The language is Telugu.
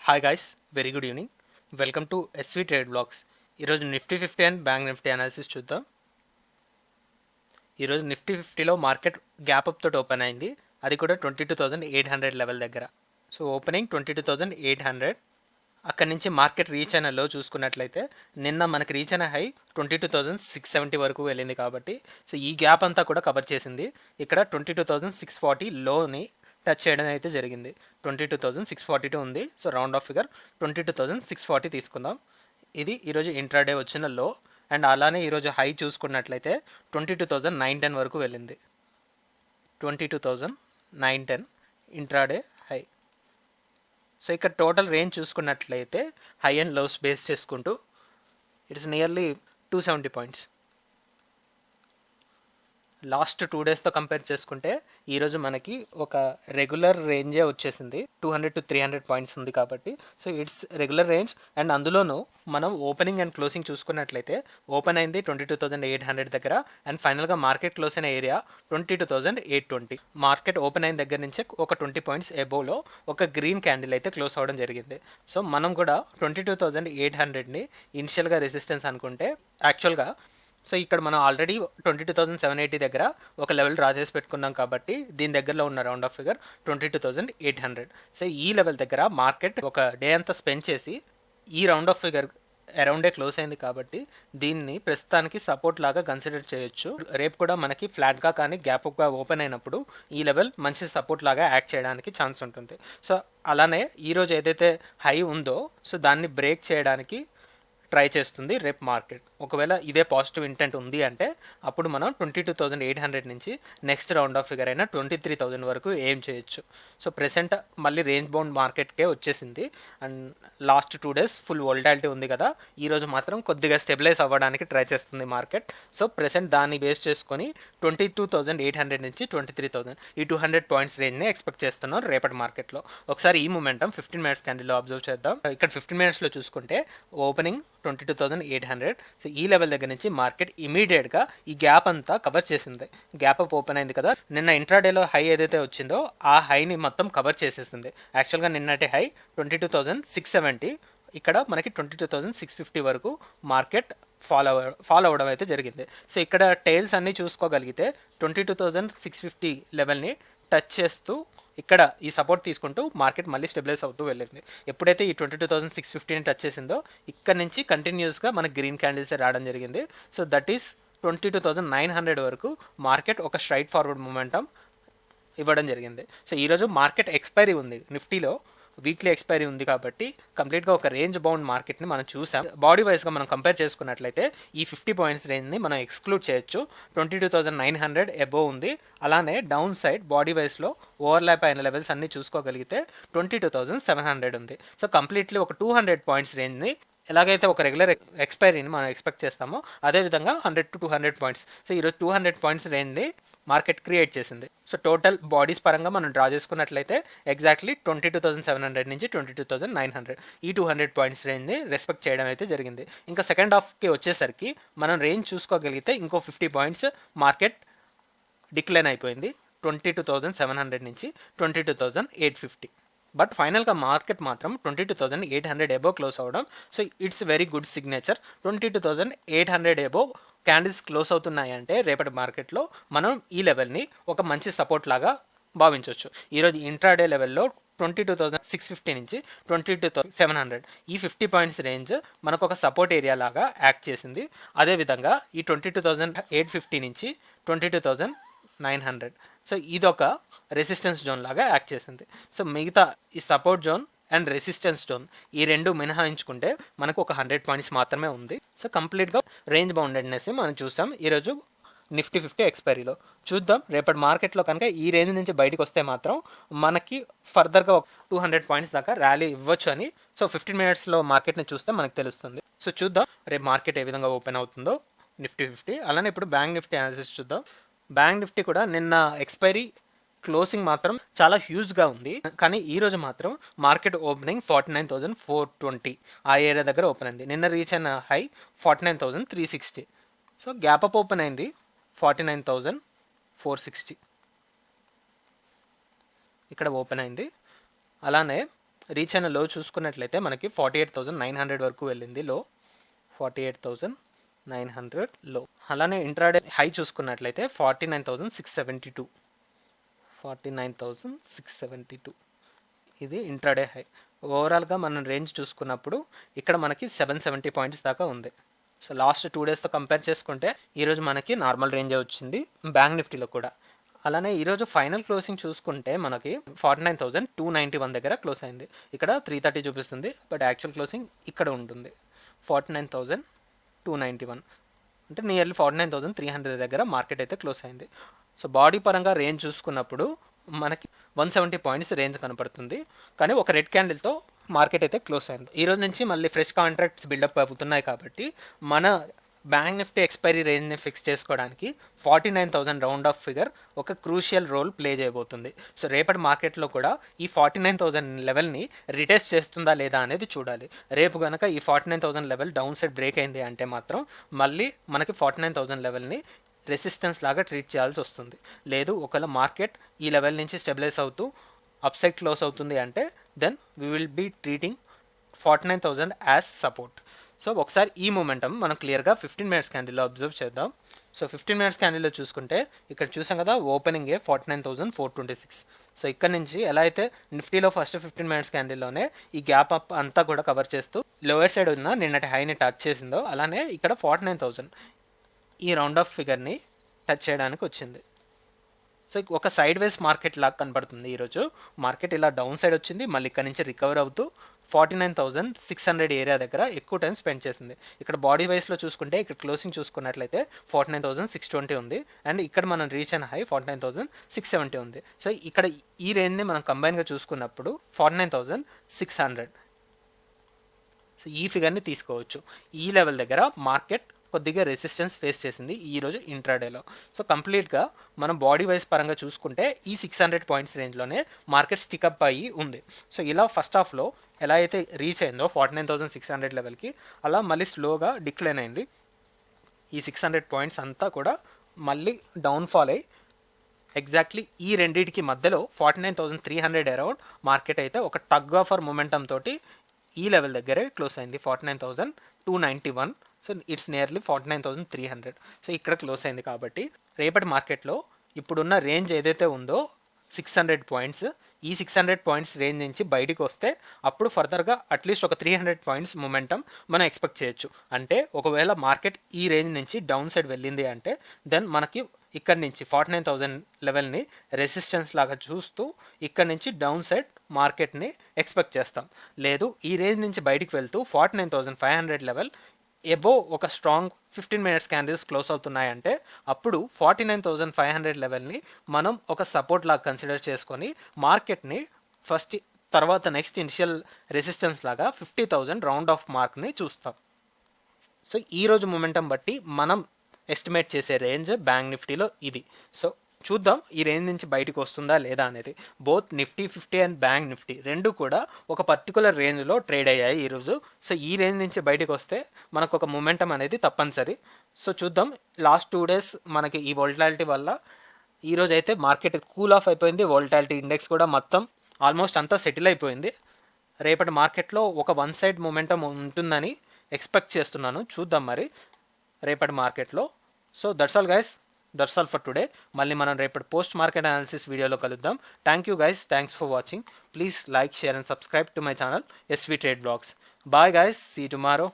Hi guys, very good evening. Welcome to SV trade blogs. ఈరోజు Nifty 50 and bank Nifty analysis చూద్దాం. ఈరోజు నిఫ్టీ 50లో మార్కెట్ గ్యాప్ అప్ తోటి ఓపెన్ అయింది. అది కూడా 22,800 లెవెల్ దగ్గర. So opening 22,800. అక్కడి నుంచి మార్కెట్ రీచ్ అయిన లో చూసుకున్నట్లయితే నిన్న మనకి రీచ్ అయిన హై 22,670 వరకు వెళ్ళింది కాబట్టి సో ఈ గ్యాప్ అంతా కూడా కవర్ చేసింది. ఇక్కడ 22,640 లోని టచ్ చేయడం అయితే జరిగింది. 22,642 ఉంది. సో రౌండ్ ఆఫ్ ఫిగర్ 22,640 తీసుకుందాం. ఇది ఈరోజు ఇంట్రాడే వచ్చిన లో. అండ్ అలానే ఈరోజు హై చూసుకున్నట్లయితే 22,910 వరకు వెళ్ళింది. 22,910 ఇంట్రాడే హై. సో ఇక్కడ టోటల్ రేంజ్ చూసుకున్నట్లయితే హై అండ్ లోస్ బేస్ చేసుకుంటూ ఇట్స్ నియర్లీ 270 పాయింట్స్. లాస్ట్ 2 డేస్తో కంపేర్ చేసుకుంటే ఈరోజు మనకి ఒక రెగ్యులర్ రేంజే వచ్చేసింది. 200 to 300 పాయింట్స్ ఉంది కాబట్టి so it's regular range. And అందులోనూ మనం ఓపెనింగ్ అండ్ క్లోజింగ్ చూసుకున్నట్లయితే ఓపెన్ అయింది 22,800 దగ్గర అండ్ ఫైనల్గా మార్కెట్ క్లోజ్ అయిన ఏరియా 22,820. మార్కెట్ ఓపెన్ అయిన దగ్గర నుంచే ఒక 20 పాయింట్స్ ఎబోవ్లో ఒక గ్రీన్ క్యాండిల్ అయితే క్లోజ్ అవ్వడం జరిగింది. సో మనం కూడా 22,800ని ఇనిషియల్గా రెసిస్టెన్స్ అనుకుంటే యాక్చువల్గా సో ఇక్కడ మనం ఆల్రెడీ 22,780 దగ్గర ఒక లెవెల్ డ్రా చేసి పెట్టుకున్నాం కాబట్టి దీని దగ్గరలో ఉన్న రౌండ్ ఆఫ్ ఫిగర్ 22,800. సో ఈ లెవెల్ దగ్గర మార్కెట్ ఒక డే అంతా స్పెండ్ చేసి ఈ రౌండ్ ఆఫ్ ఫిగర్ అరౌండే క్లోజ్ అయింది కాబట్టి దీన్ని ప్రస్తుతానికి సపోర్ట్ లాగా కన్సిడర్ చేయొచ్చు. రేపు కూడా మనకి ఫ్లాట్గా కానీ గ్యాప్గా ఓపెన్ అయినప్పుడు ఈ లెవెల్ మంచి సపోర్ట్ లాగా యాక్ట్ చేయడానికి ఛాన్స్ ఉంటుంది. సో అలానే ఈరోజు ఏదైతే హై ఉందో సో దాన్ని బ్రేక్ చేయడానికి ట్రై చేస్తుంది రేపు మార్కెట్. ఒకవేళ ఇదే పాజిటివ్ ఇంటెంట్ ఉంది అంటే అప్పుడు మనం 22,800 నుంచి నెక్స్ట్ రౌండ్ ఆఫ్ ఫిగర్ అయినా 23,000 వరకు ఏం చేయొచ్చు. సో ప్రెసెంట్ మళ్ళీ రేంజ్ బౌండ్ మార్కెట్కే వచ్చేసింది. And last 2 days full volatility ఉంది కదా, ఈరోజు మాత్రం కొద్దిగా స్టెబిలైజ్ అవ్వడానికి ట్రై చేస్తుంది మార్కెట్. సో ప్రెసెంట్ దాన్ని బేస్ చేసుకొని 22,800 నుంచి 23,000 ఈ 200 పాయింట్స్ రేంజ్ని ఎక్స్పెక్ట్ చేస్తున్నాం రేపటి మార్కెట్లో. ఒకసారి ఈ మూమెంటం 15 మినిట్స్ క్యాండిల్లో అబ్జర్వ్ చేద్దాం. ఇక్కడ 15 మినిట్స్లో చూసుకుంటే ఓపెనింగ్ 22,800. సో ఈ లెవెల్ దగ్గర నుంచి మార్కెట్ ఇమీడియట్గా ఈ గ్యాప్ అంతా కవర్ చేసింది. గ్యాప్ అప్ ఓపెన్ అయింది కదా, నిన్న ఇంట్రాడేలో హై ఏదైతే వచ్చిందో ఆ హైని మొత్తం కవర్ చేసేసింది. యాక్చువల్గా నిన్నటి హై 22,670, ఇక్కడ మనకి 22,650 వరకు మార్కెట్ ఫాలో అవ్వడం అయితే జరిగింది. సో ఇక్కడ టైల్స్ అన్నీ చూసుకోగలిగితే 22,650 లెవెల్ని టచ్ చేస్తూ ఇక్కడ ఈ సపోర్ట్ తీసుకుంటూ మార్కెట్ మళ్ళీ స్టెబిలైజ్ అవుతూ వెళ్ళింది. ఎప్పుడైతే ఈ 22,650ని టచ్ చేసిందో ఇక్కడ నుంచి కంటిన్యూస్గా మనకి గ్రీన్ క్యాండిల్స్ రావడం జరిగింది. సో దట్ ఈస్ 22,900 వరకు మార్కెట్ ఒక స్ట్రైట్ ఫార్వర్డ్ మూమెంటం ఇవ్వడం జరిగింది. సో ఈరోజు మార్కెట్ ఎక్స్పైరీ ఉంది, నిఫ్టీలో వీక్లీ ఎక్స్పైరీ ఉంది కాబట్టి కంప్లీట్గా ఒక రేంజ్ బౌండ్ మార్కెట్ని మనం చూసాం. బాడీ వైజ్గా మనం కంపేర్ చేసుకున్నట్లయితే ఈ 50 పాయింట్స్ రేంజ్ని మనం ఎక్స్క్లూడ్ చేయొచ్చు. 22,900 అబోవ్ ఉంది. అలానే డౌన్ సైడ్ బాడీ వైజ్లో ఓవర్లాప్ అయిన లెవెల్స్ అన్నీ చూసుకోగలిగితే 22,700 ఉంది. సో కంప్లీట్లీ ఒక 200 పాయింట్స్ రేంజ్ని ఎలాగైతే ఒక రెగ్యులర్ ఎక్స్పైరీని మనం ఎక్స్పెక్ట్ చేస్తామో అదేవిధంగా 100 to 200 పాయింట్స్. సో ఈరోజు 200 పాయింట్స్ రేంజ్ని మార్కెట్ క్రియేట్ చేసింది. సో టోటల్ బాడీస్ పరంగా మనం డ్రా చేసుకున్నట్లయితే ఎగ్జాక్ట్లీ 22,700 నుంచి 22,900 ఈ 200 పాయింట్స్ రేంజ్ని రెస్పెక్ట్ చేయడం అయితే జరిగింది. ఇంకా సెకండ్ హాఫ్కి వచ్చేసరికి మనం రేంజ్ చూసుకోగలిగితే ఇంకో 50 పాయింట్స్ మార్కెట్ డిక్లైన్ అయిపోయింది. 22,700 నుంచి 22,850. బట్ ఫైనల్గా మార్కెట్ మాత్రం 22,800 అబోవ్ క్లోజ్ అవ్వడం. So it's very good signature. 22,800 above candles close అవుతున్నాయంటే రేపటి మార్కెట్లో మనం ఈ లెవెల్ని ఒక మంచి సపోర్ట్ లాగా భావించవచ్చు. ఈరోజు ఇంట్రాడే లెవెల్లో 22,650 నుంచి 22,700 ఈ 50 పాయింట్స్ రేంజ్ మనకు ఒక సపోర్ట్ ఏరియా లాగా యాక్ట్ చేసింది. అదేవిధంగా ఈ 22,850 నుంచి 22,900 సో ఇదొక రెసిస్టెన్స్ జోన్ లాగా యాక్ట్ చేసింది. సో మిగతా ఈ support zone and resistance zone ఈ రెండు మినహాయించుకుంటే మనకు ఒక 100 పాయింట్స్ మాత్రమే ఉంది. సో కంప్లీట్గా రేంజ్ బౌండెడ్నెస్ మనం చూసాం ఈరోజు నిఫ్టీ 50 ఎక్స్పైరీలో. చూద్దాం రేపటి మార్కెట్లో కనుక ఈ రేంజ్ నుంచి బయటకు వస్తే మాత్రం మనకి ఫర్దర్గా 200 పాయింట్స్ దాకా ర్యాలీ ఇవ్వచ్చు అని. సో 15 మినిట్స్లో మార్కెట్ని చూస్తే మనకు తెలుస్తుంది. సో చూద్దాం రేపు మార్కెట్ ఏ విధంగా ఓపెన్ అవుతుందో నిఫ్టీ 50. అలానే ఇప్పుడు బ్యాంక్ నిఫ్టీ అనాలిసిస్ చూద్దాం. బ్యాంక్ నిఫ్టీ కూడా నిన్న ఎక్స్పైరీ క్లోజింగ్ మాత్రం చాలా హ్యూజ్గా ఉంది. కానీ ఈరోజు మాత్రం మార్కెట్ ఓపెనింగ్ 49,420 ఆ ఏరియా దగ్గర ఓపెన్ అయింది. నిన్న రీచ్ అయిన high 49,360. So gap up open అయింది 49,460 ఇక్కడ ఓపెన్ అయింది. అలానే రీచ్ అయిన లో చూసుకున్నట్లయితే మనకి 48,900 వరకు వెళ్ళింది లో, 48,900 లో. అలానే ఇంట్రాడే హై చూసుకున్నట్లయితే 49,672, 49,672 ఇది ఇంట్రాడే హై. ఓవరాల్గా మనం రేంజ్ చూసుకున్నప్పుడు ఇక్కడ మనకి 770 పాయింట్స్ దాకా ఉంది. సో లాస్ట్ 2 డేస్తో కంపేర్ చేసుకుంటే ఈరోజు మనకి నార్మల్ రేంజే వచ్చింది బ్యాంక్ నిఫ్టీలో కూడా. అలానే ఈరోజు ఫైనల్ క్లోజింగ్ చూసుకుంటే మనకి 49,291 దగ్గర క్లోజ్ అయింది. ఇక్కడ 330 చూపిస్తుంది, బట్ యాక్చువల్ క్లోజింగ్ ఇక్కడ ఉంటుంది 49,291, అంటే నియర్లీ 49,300 దగ్గర మార్కెట్ అయితే క్లోజ్ అయింది. సో బాడీ పరంగా రేంజ్ చూసుకున్నప్పుడు మనకి 170 పాయింట్స్ రేంజ్ కనపడుతుంది, కానీ ఒక రెడ్ క్యాండిల్తో మార్కెట్ అయితే క్లోజ్ అయింది. ఈరోజు నుంచి మళ్ళీ ఫ్రెష్ కాంట్రాక్ట్స్ బిల్డప్ అవుతున్నాయి కాబట్టి మన బ్యాంక్ నిఫ్టీ ఎక్స్పైరీ రేంజ్ని ఫిక్స్ చేసుకోవడానికి 49,000 రౌండ్ ఆఫ్ ఫిగర్ ఒక క్రూషియల్ రోల్ ప్లే చేయబోతుంది. సో రేపటి మార్కెట్లో కూడా ఈ 49,000 లెవెల్ని రిటెస్ట్ చేస్తుందా లేదా అనేది చూడాలి. రేపు కనుక ఈ 49,000 లెవెల్ డౌన్ సైడ్ బ్రేక్ అయింది అంటే మాత్రం మళ్ళీ మనకి 49,000 లెవెల్ని రెసిస్టెన్స్ లాగా ట్రీట్ చేయాల్సి వస్తుంది. లేదు ఒకవేళ మార్కెట్ ఈ లెవెల్ నుంచి స్టెబిలైజ్ అవుతూ అప్ సైడ్ క్లోజ్ అవుతుంది అంటే then we will be treating 49,000 as support. So ఒకసారి ఈ మూమెంటం మనం క్లియర్గా 15 మినిట్స్ క్యాండిల్లో అబ్జర్వ్ చేద్దాం. సో 15 మినిట్స్ క్యాండిల్లో చూసుకుంటే ఇక్కడ చూసాం కదా ఓపెనింగే 49,426. సో ఇక్కడ నుంచి ఎలా అయితే నిఫ్టీలో ఫస్ట్ 15 మినిట్స్ క్యాండిల్లోనే ఈ గ్యాప్ అప్ అంతా కూడా కవర్ చేస్తూ లోయర్ సైడ్ ఉన్న నిన్నటి హైని టచ్ చేసిందో, అలానే ఇక్కడ 49,000 ఈ రౌండ్ ఆఫ్ ఫిగర్ని టచ్ చేయడానికి వచ్చింది. సో ఒక సైడ్ వేస్ మార్కెట్ లాగా కనపడుతుంది. ఈరోజు మార్కెట్ ఇలా డౌన్ సైడ్ వచ్చింది, మళ్ళీ ఇక్కడ నుంచి రికవర్ అవుతూ 49,600 ఏరియా దగ్గర ఎక్కువ టైం స్పెండ్ చేసింది. ఇక్కడ బాడీ వైస్లో చూసుకుంటే ఇక్కడ క్లోజింగ్ చూసుకున్నట్లయితే 49,620 ఉంది, అండ్ ఇక్కడ మనం రీచ్ అయిన హై 49,670 ఉంది. సో ఇక్కడ ఈ రేంజ్ని మనం కంబైన్గా చూసుకున్నప్పుడు 49,600, సో ఈ ఫిగర్ని తీసుకోవచ్చు. ఈ లెవెల్ దగ్గర మార్కెట్ కొద్దిగా రెసిస్టెన్స్ ఫేస్ చేసింది ఈరోజు ఇంట్రాడేలో. సో కంప్లీట్గా మనం బాడీ వైజ్ పరంగా చూసుకుంటే ఈ 600 పాయింట్స్ రేంజ్లోనే మార్కెట్ స్టికప్ అయ్యి ఉంది. సో ఇలా ఫస్ట్ హాఫ్లో ఎలా అయితే రీచ్ అయిందో 49,600 లెవెల్కి, అలా మళ్ళీ స్లోగా డిక్లైన్ అయింది. ఈ 600 పాయింట్స్ అంతా కూడా మళ్ళీ డౌన్ఫాల్ అయ్యి ఎగ్జాక్ట్లీ ఈ రెండింటికి మధ్యలో 49,300 అరౌండ్ మార్కెట్ అయితే ఒక టగ్ ఆఫర్ మొమెంటమ్ తోటి ఈ లెవెల్ దగ్గరే క్లోజ్ అయింది 49,291. So it's nearly 49,300. సో ఇక్కడ క్లోజ్ అయింది. కాబట్టి రేపటి మార్కెట్లో ఇప్పుడున్న రేంజ్ ఏదైతే ఉందో 600 పాయింట్స్, ఈ 600 పాయింట్స్ రేంజ్ నుంచి బయటికి వస్తే అప్పుడు ఫర్దర్గా అట్లీస్ట్ ఒక 300 పాయింట్స్ మొమెంటం మనం ఎక్స్పెక్ట్ చేయొచ్చు. అంటే ఒకవేళ మార్కెట్ ఈ రేంజ్ నుంచి డౌన్ సైడ్ వెళ్ళింది అంటే దెన్ మనకి ఇక్కడ నుంచి 49,000 లెవెల్ని రెసిస్టెన్స్ లాగా చూస్తూ ఇక్కడ నుంచి డౌన్ సైడ్ మార్కెట్ని ఎక్స్పెక్ట్ చేస్తాం. లేదు ఈ రేంజ్ నుంచి బయటికి వెళ్తూ 49,500 లెవెల్ ఎబో ఒక స్ట్రాంగ్ 15 మినిట్స్ క్యాండిల్స్ క్లోజ్ అవుతున్నాయంటే అప్పుడు 49,500 లెవెల్ని మనం ఒక సపోర్ట్ లాగా కన్సిడర్ చేసుకొని మార్కెట్ని ఫస్ట్ తర్వాత నెక్స్ట్ ఇనిషియల్ రెసిస్టెన్స్ లాగా 50,000 రౌండ్ ఆఫ్ మార్క్ని చూస్తాం. సో ఈరోజు మొమెంటం బట్టి మనం ఎస్టిమేట్ చేసే రేంజ్ బ్యాంక్ నిఫ్టీలో ఇది. సో చూద్దాం ఈ రేంజ్ నుంచి బయటకు వస్తుందా లేదా అనేది. Both Nifty 50 and bank Nifty రెండు కూడా ఒక పర్టికులర్ రేంజ్లో ట్రేడ్ అయ్యాయి ఈరోజు. సో ఈ రేంజ్ నుంచి బయటకు వస్తే మనకు ఒక మొమెంటం అనేది తప్పనిసరి. సో చూద్దాం. లాస్ట్ 2 డేస్ మనకి ఈ వోల్టాలిటీ వల్ల ఈరోజు అయితే మార్కెట్ కూల్ ఆఫ్ అయిపోయింది. వోల్టాలిటీ ఇండెక్స్ కూడా మొత్తం ఆల్మోస్ట్ అంతా సెటిల్ అయిపోయింది. రేపటి మార్కెట్లో ఒక వన్ సైడ్ మొమెంటం ఉంటుందని ఎక్స్పెక్ట్ చేస్తున్నాను. చూద్దాం మరి రేపటి మార్కెట్లో. So that's all guys, that's all for today. మళ్ళీ మనం రేపటి పోస్ట్ మార్కెట్ అనాలిసిస్ వీడియోలో కలుద్దాం. Thank you guys, thanks for watching. Please like, share and subscribe to my channel SV Trade Vlogs. Bye guys, see you tomorrow.